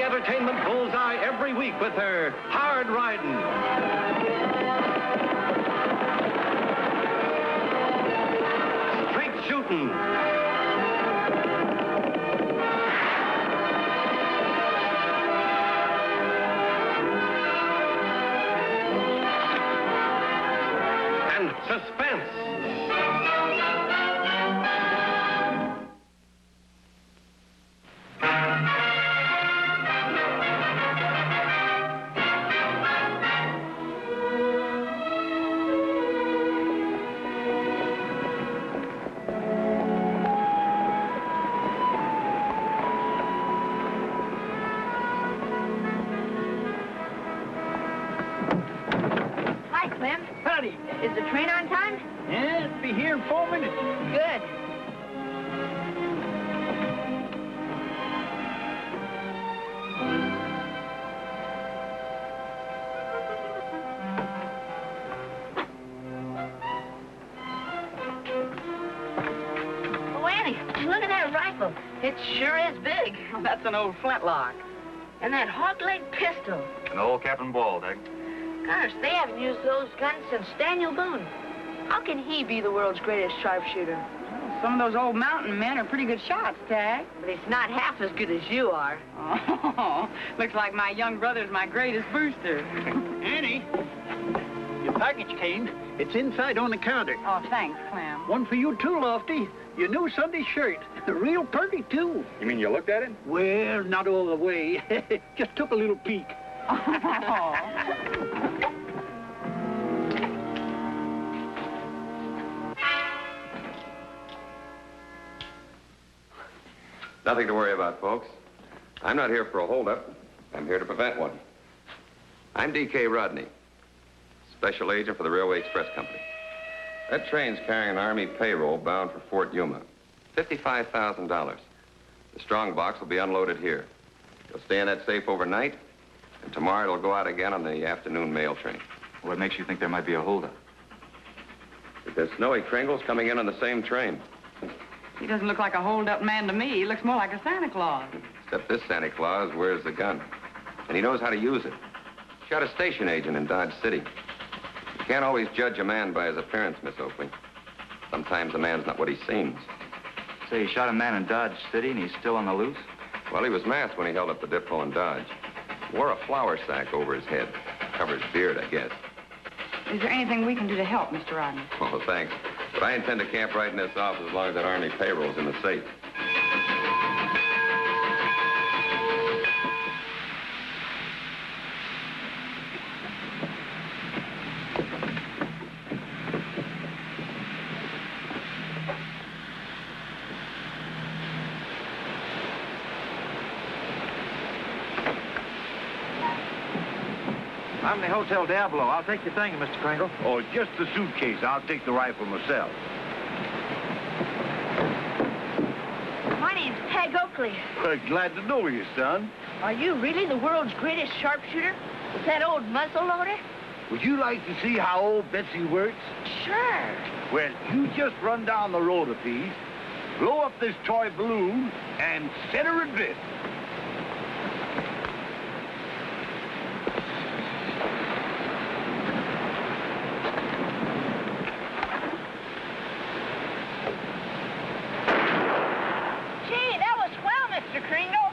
entertainment bullseye every week with her hard riding. Straight shooting. And suspense. Hi, Clem. Howdy. Is the train on time? Yeah, it'll be here in 4 minutes. Good. Oh, Annie, look at that rifle. It sure is big. That's an old flintlock. And that hog-leg pistol. An old Captain Ball, Doug. Gosh, they haven't used those guns since Daniel Boone. How can he be the world's greatest sharpshooter? Some of those old mountain men are pretty good shots, Tag. But he's not half as good as you are. Oh, looks like my young brother's my greatest booster. Annie, your package came. It's inside on the counter. Oh, thanks, Clem. One for you too, Lofty. Your new Sunday shirt. Real pretty, too. You mean you looked at it? Well, not all the way. Just took a little peek. Oh. Nothing to worry about, folks. I'm not here for a holdup. I'm here to prevent one. I'm D.K. Rodney, special agent for the Railway Express Company. That train's carrying an Army payroll bound for Fort Yuma. $55,000. The strong box will be unloaded here. It'll stay in that safe overnight, and tomorrow it'll go out again on the afternoon mail train. What makes you think there might be a holdup? Because Snowy Kringle's coming in on the same train. He doesn't look like a hold-up man to me. He looks more like a Santa Claus. Except this Santa Claus wears the gun. And he knows how to use it. Shot a station agent in Dodge City. You can't always judge a man by his appearance, Miss Oakley. Sometimes a man's not what he seems. Say, he shot a man in Dodge City and he's still on the loose? Well, he was masked when he held up the diplo in Dodge. Wore a flour sack over his head. Cover his beard, I guess. Is there anything we can do to help, Mr. Rodney? Oh, thanks. But I intend to camp right in this office as long as that Army payroll's in the safe. I'm the Hotel Diablo. I'll take your thing, Mr. Kringle. Oh, just the suitcase. I'll take the rifle myself. My name's Peg Oakley. Glad to know you, son. Are you really the world's greatest sharpshooter? With that old muzzle loader? Would you like to see how old Betsy works? Sure. Well, you just run down the road a piece, blow up this toy balloon, and set her adrift. Gee, that was swell, Mr. Kringle.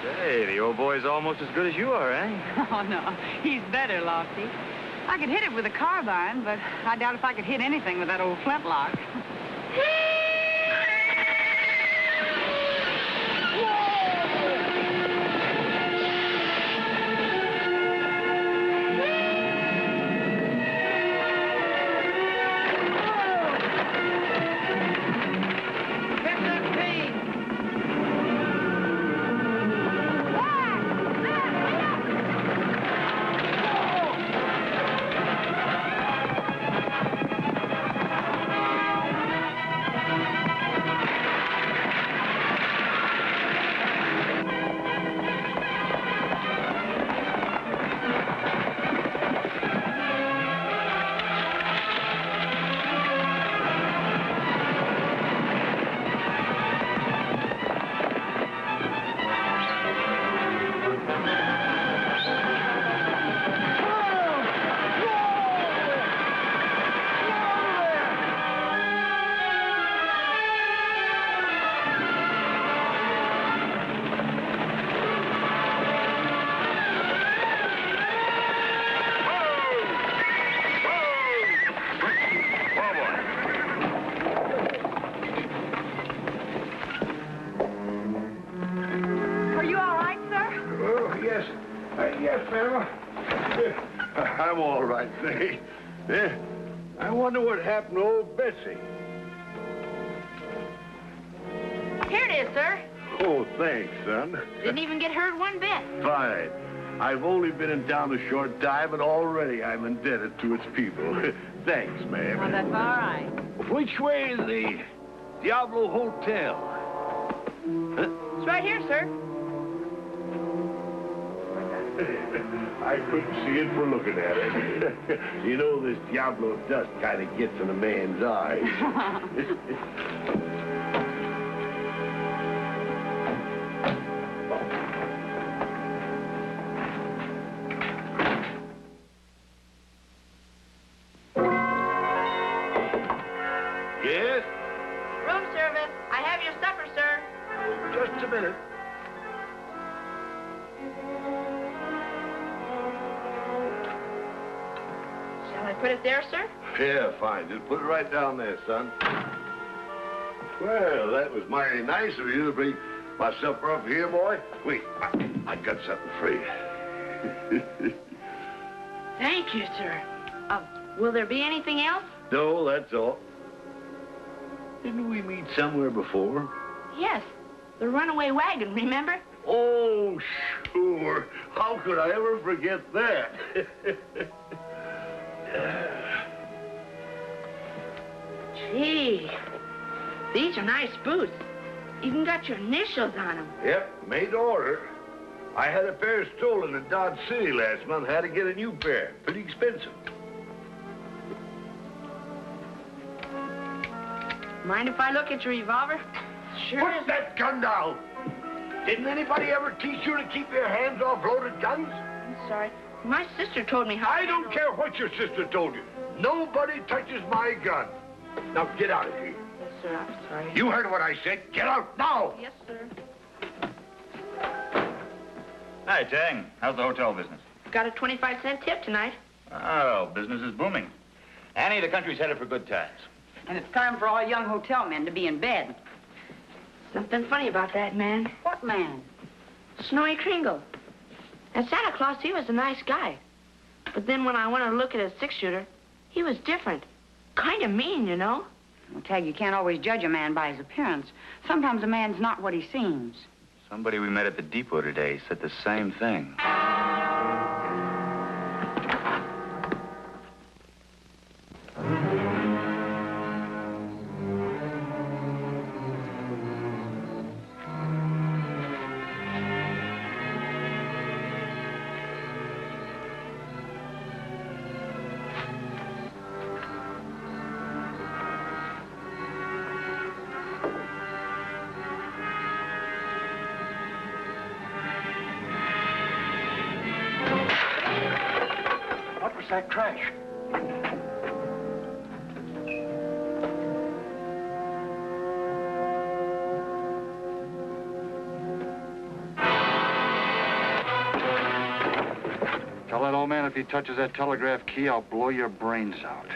Hey, the old boy's almost as good as you are, eh? Oh, no. He's better, Lofty. I could hit it with a carbine, but I doubt if I could hit anything with that old flintlock. Yes, ma'am. I'm all right, thanks. Yeah. I wonder what happened to old Bessie. Here it is, sir. Oh, thanks, son. Didn't even get hurt one bit. Fine. I've only been in town a short time, and already I'm indebted to its people. Thanks, ma'am. Well, that's all right. Which way is the Diablo Hotel? It's right here, sir. I couldn't see it for looking at it. You know, this Diablo dust kind of gets in a man's eyes. Yes? Room service. I have your supper, sir. Just a minute. Shall I put it there, sir? Yeah, fine. Just put it right down there, son. Well, that was mighty nice of you to bring my supper up here, boy. Wait, I got something for you. Thank you, sir. Will there be anything else? No, that's all. Didn't we meet somewhere before? Yes. The runaway wagon, remember? Oh, sure. How could I ever forget that? Gee, these are nice boots. Even got your initials on them. Yep, made to order. I had a pair stolen in Dodge City last month. Had to get a new pair. Pretty expensive. Mind if I look at your revolver? Sure Put is. that gun down. Didn't anybody ever teach you to keep your hands off loaded guns? I'm sorry. My sister told me how. I don't care what your sister told you. Nobody touches my gun. Now get out of here. Yes, sir. I'm sorry. You heard what I said. Get out now. Yes, sir. Hi, Tang. How's the hotel business? Got a 25-cent tip tonight. Oh, business is booming. Annie, the country's headed for good times. And it's time for all young hotel men to be in bed. Something funny about that man. What man? Snowy Kringle. And Santa Claus, he was a nice guy. But then when I went to look at his six-shooter, he was different. Kind of mean, you know. Well, Tag, you can't always judge a man by his appearance. Sometimes a man's not what he seems. Somebody we met at the depot today said the same thing. What was that crash? Tell that old man if he touches that telegraph key, I'll blow your brains out.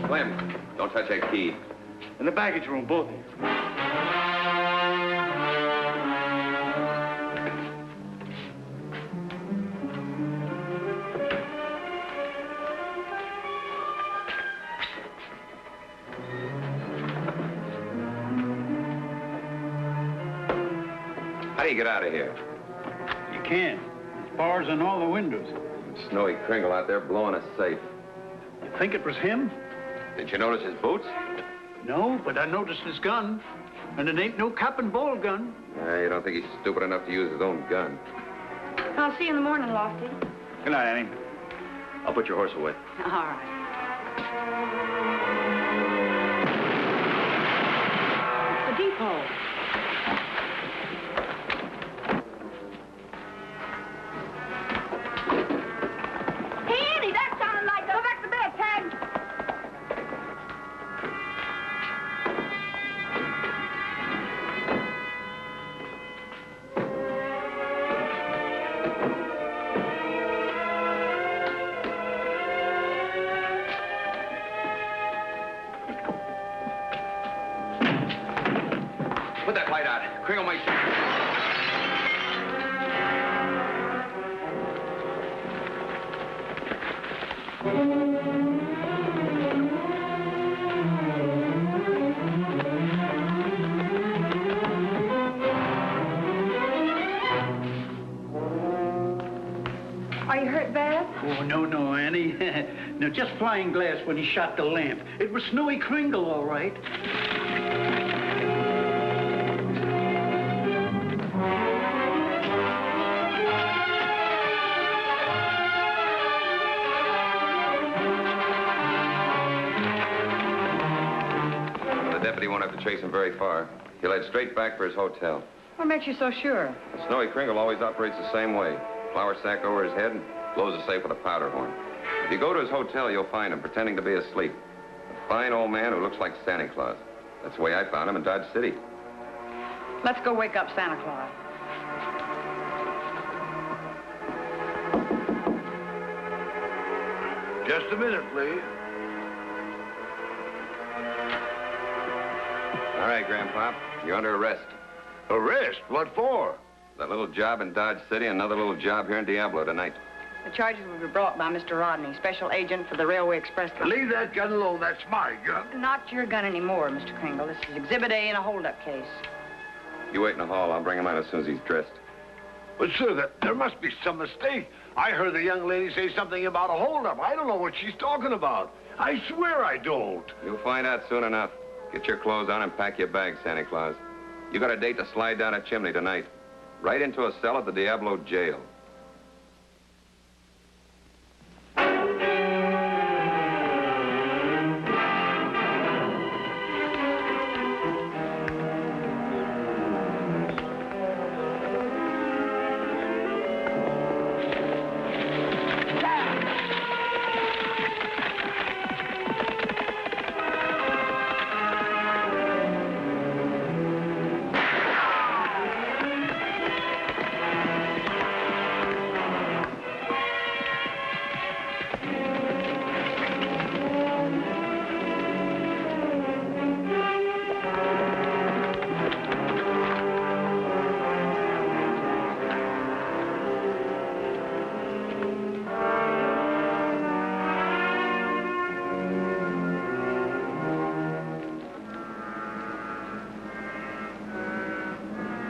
Clem, don't touch that key. In the baggage room, both of you. How do you get out of here? You can't. There's bars on all the windows. Snowy Kringle out there blowing us safe. You think it was him? Did you notice his boots? No, but I noticed his gun. And it ain't no cap and ball gun. You don't think he's stupid enough to use his own gun? I'll see you in the morning, Lofty. Good night, Annie. I'll put your horse away. All right. It's the depot. Hey, Andy, that sounded like... Go back to bed, Tag. Put that light out. Kringle might... Are you hurt bad? Oh, no, Annie. No, just flying glass when he shot the lamp. It was Snowy Kringle, all right. The deputy won't have to chase him very far. He'll head straight back for his hotel. What makes you so sure? Snowy Kringle always operates the same way. Flour sack over his head and blows the safe with a powder horn. If you go to his hotel, you'll find him pretending to be asleep. A fine old man who looks like Santa Claus. That's the way I found him in Dodge City. Let's go wake up Santa Claus. Just a minute, please. All right, Grandpa. You're under arrest. Arrest? What for? That little job in Dodge City, another little job here in Diablo tonight. The charges will be brought by Mr. Rodney, special agent for the Railway Express Company. Leave that gun alone. That's my gun. Not your gun anymore, Mr. Kringle. This is Exhibit A in a holdup case. You wait in the hall. I'll bring him out as soon as he's dressed. But, sir, there must be some mistake. I heard the young lady say something about a holdup. I don't know what she's talking about. I swear I don't. You'll find out soon enough. Get your clothes on and pack your bags, Santa Claus. You got a date to slide down a chimney tonight. Right into a cell at the Diablo jail.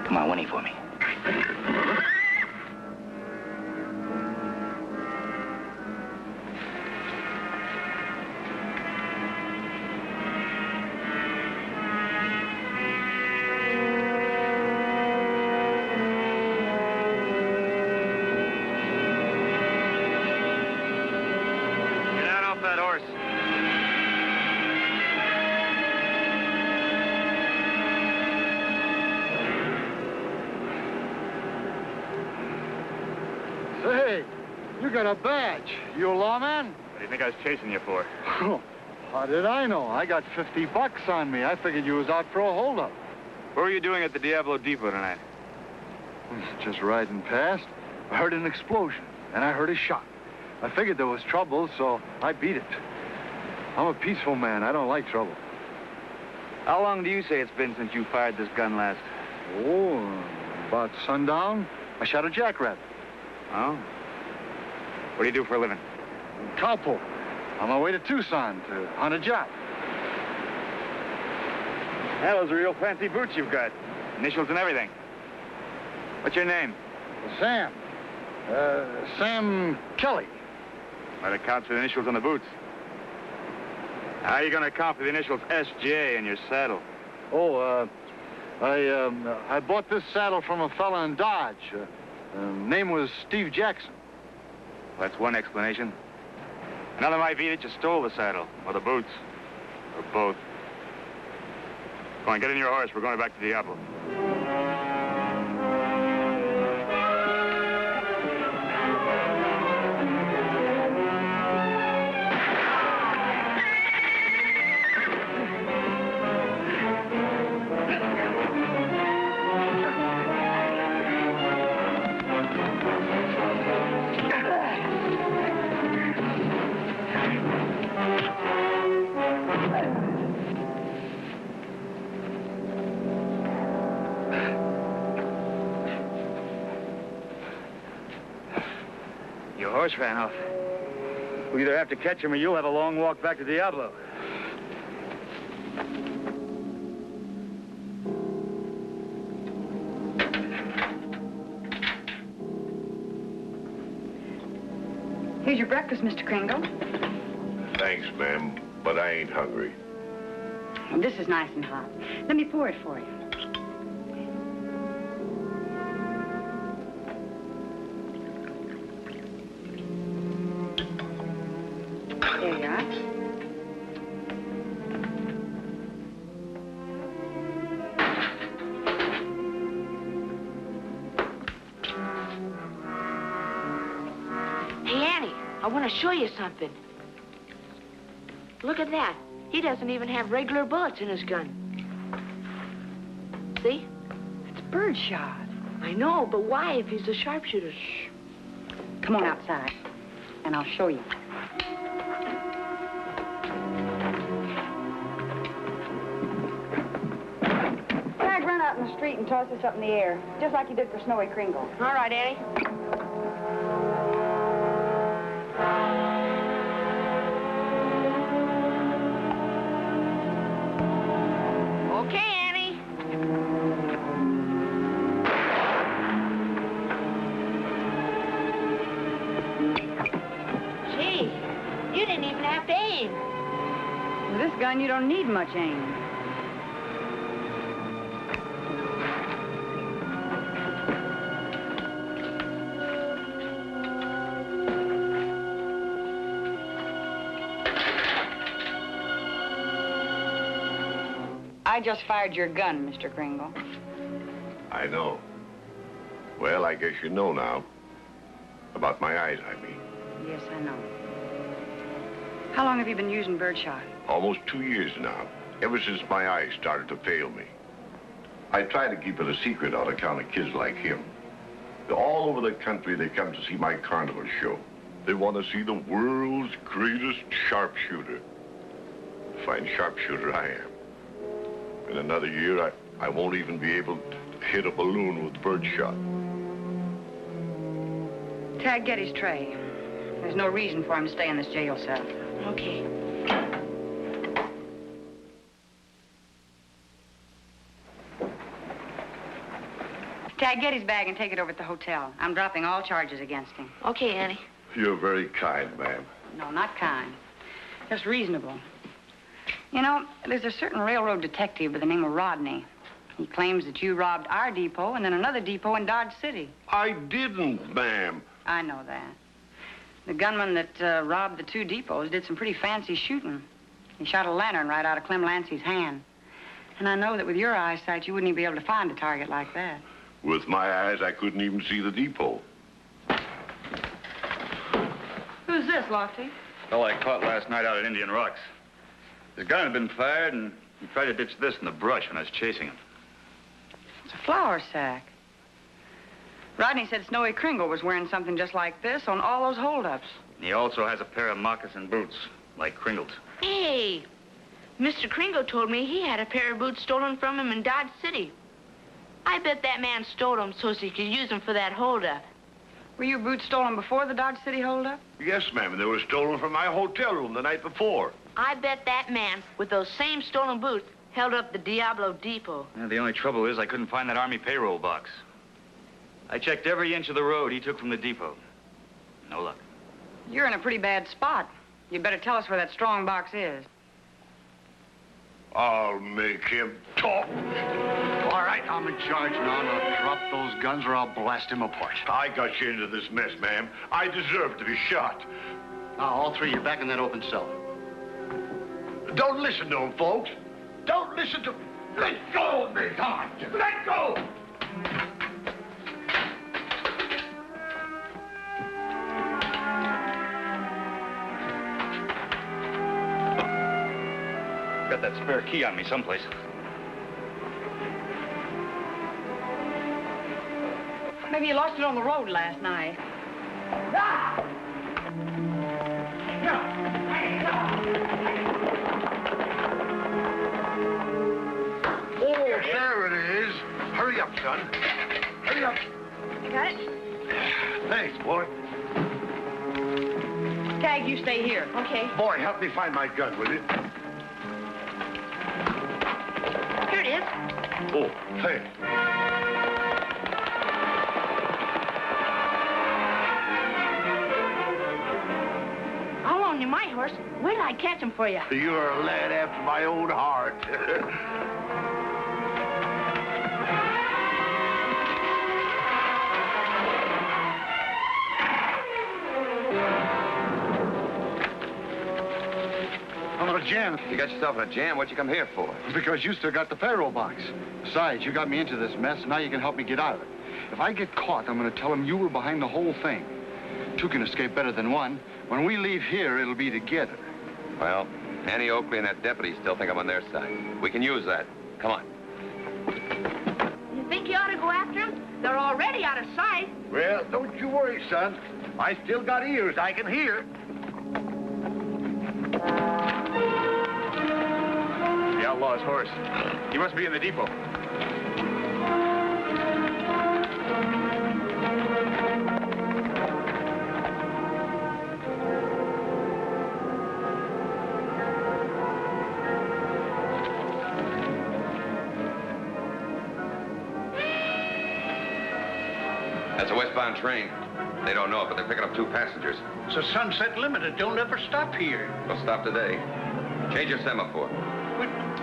Come on, Winnie, for me. Get out off that horse. Say, you got a badge. You a lawman? What do you think I was chasing you for? How did I know? I got $50 on me. I figured you was out for a holdup. What were you doing at the Diablo Depot tonight? Just riding past. I heard an explosion, and I heard a shot. I figured there was trouble, so I beat it. I'm a peaceful man. I don't like trouble. How long do you say it's been since you fired this gun last? Oh, about sundown, I shot a jackrabbit. Oh? What do you do for a living? Cowpoke. On my way to Tucson to hunt a job. Yeah, those are real fancy boots you've got. Initials and everything. What's your name? Sam. Sam Kelly. Might account for the initials on the boots. How are you going to account for the initials S.J. in your saddle? Oh, I bought this saddle from a fella in Dodge. Name was Steve Jackson. Well, that's one explanation. Another might be that you stole the saddle, or the boots, or both. Go on, get in your horse. We're going back to Diablo. Your horse ran off. We'll either have to catch him or you'll have a long walk back to Diablo. Here's your breakfast, Mr. Kringle. Thanks, ma'am, but I ain't hungry. Oh, this is nice and hot. Let me pour it for you. There you are. Hey, Annie, I want to show you something. Look at that. He doesn't even have regular bullets in his gun. See? It's birdshot. I know, but why if he's a sharpshooter? Shh. Come on outside, and I'll show you. Tag, run out in the street and toss this up in the air, just like you did for Snowy Kringle. All right, Annie. Okay, Annie. Gee, you didn't even have to aim. With this gun, you don't need much aim. I just fired your gun, Mr. Kringle. I know. Well, I guess you know now. About my eyes, I mean. Yes, I know. How long have you been using birdshot? Almost 2 years now. Ever since my eyes started to fail me. I try to keep it a secret on account of kids like him. All over the country, they come to see my carnival show. They want to see the world's greatest sharpshooter. Fine sharpshooter I am. In another year, I won't even be able to hit a balloon with birdshot. Tag, get his tray. There's no reason for him to stay in this jail cell. Okay. Tag, get his bag and take it over to the hotel. I'm dropping all charges against him. Okay, Annie. You're very kind, ma'am. No, not kind. Just reasonable. You know, there's a certain railroad detective by the name of Rodney. He claims that you robbed our depot and then another depot in Dodge City. I didn't, ma'am. I know that. The gunman that robbed the two depots did some pretty fancy shooting. He shot a lantern right out of Clem Lancy's hand. And I know that with your eyesight, you wouldn't even be able to find a target like that. With my eyes, I couldn't even see the depot. Who's this, Lofty? Fellow I caught last night out at Indian Rocks. His gun had been fired, and he tried to ditch this in the brush when I was chasing him. It's a flour sack. Rodney said Snowy Kringle was wearing something just like this on all those holdups. He also has a pair of moccasin boots, like Kringle's. Hey, Mr. Kringle told me he had a pair of boots stolen from him in Dodge City. I bet that man stole them so he could use them for that holdup. Were your boots stolen before the Dodge City holdup? Yes, ma'am. They were stolen from my hotel room the night before. I bet that man with those same stolen boots held up the Diablo Depot. Yeah, the only trouble is I couldn't find that Army payroll box. I checked every inch of the road he took from the depot. No luck. You're in a pretty bad spot. You'd better tell us where that strong box is. I'll make him talk. All right, I'm in charge now. Now drop those guns or I'll blast him apart. I got you into this mess, ma'am. I deserve to be shot. Now, all three, you're back in that open cell. Don't listen to him, folks. Don't listen to... Let go of me, come on. Let go! Got that spare key on me someplace. Maybe you lost it on the road last night. Oh, there it is. Hurry up, son. Hurry up. You got it? Thanks, boy. Tag, you stay here. Okay. Boy, help me find my gun, will you? Here it is. Oh, thanks. horse. Wait till I catch him for you. You're a lad after my own heart. I'm in a jam. You got yourself in a jam. What'd you come here for? Because you still got the payroll box. Besides, you got me into this mess. Now you can help me get out of it. If I get caught, I'm going to tell them you were behind the whole thing. Two can escape better than one. When we leave here, it'll be together. Well, Annie Oakley and that deputy still think I'm on their side. We can use that. Come on. You think you ought to go after them? They're already out of sight. Well, don't you worry, son. I still got ears. I can hear. The outlaw's horse. He must be in the depot. That's a westbound train. They don't know it, but they're picking up 2 passengers. It's a Sunset Limited. Don't ever stop here. They'll stop today. Change your semaphore.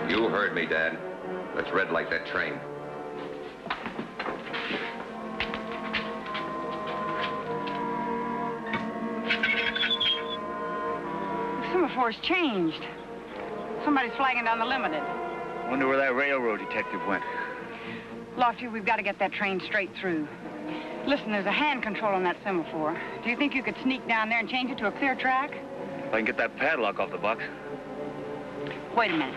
You heard me, Dad. Let's red light that train. The semaphore's changed. Somebody's flagging down the limited. Wonder where that railroad detective went. Lofty, we've got to get that train straight through. Listen, there's a hand control on that semaphore. Do you think you could sneak down there and change it to a clear track? If I can get that padlock off the box. Wait a minute.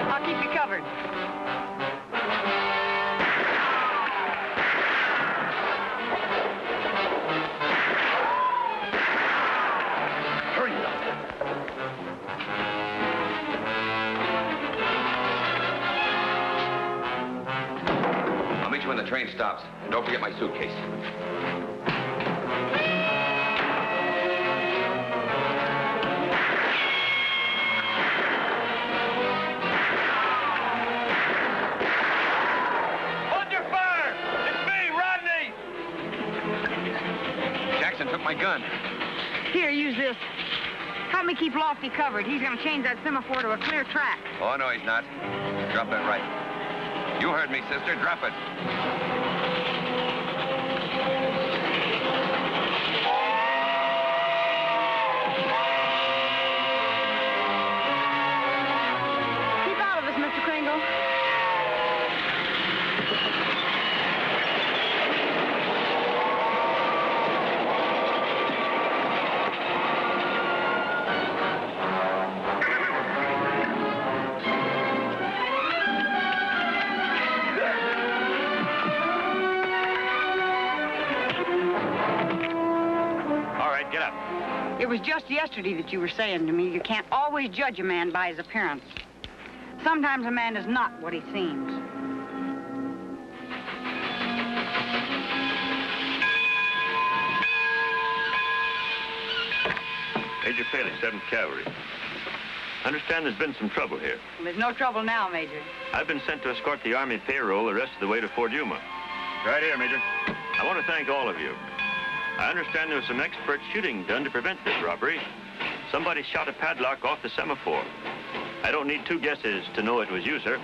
I'll keep you covered. Hurry up. I'll meet you when the train stops. And don't forget my suitcase. Under fire! It's me, Rodney! Jackson took my gun. Here, use this. Help me keep Lofty covered. He's going to change that semaphore to a clear track. Oh, no, he's not. Drop that right. You heard me, sister. Drop it. Keep out of this, Mr. Kringle. All right, get up. It was just yesterday that you were saying to me you can't always judge a man by his appearance. Sometimes a man is not what he seems. Major Paley, 7th Cavalry. Understand there's been some trouble here. Well, there's no trouble now, Major. I've been sent to escort the Army payroll the rest of the way to Fort Yuma. Right here, Major. I want to thank all of you. I understand there was some expert shooting done to prevent this robbery. Somebody shot a padlock off the semaphore. I don't need 2 guesses to know it was you, sir.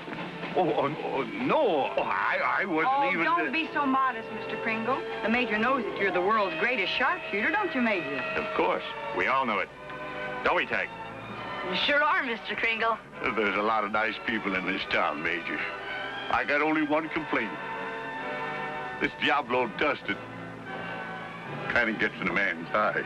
Oh, no. I wasn't even... Don't be so modest, Mr. Kringle. The Major knows that you're the world's greatest sharpshooter, don't you, Major? Of course. We all know it. Don't we, Tag? You sure are, Mr. Kringle. There's a lot of nice people in this town, Major. I got only one complaint. This Diablo dusted kind of gets in a man's eyes.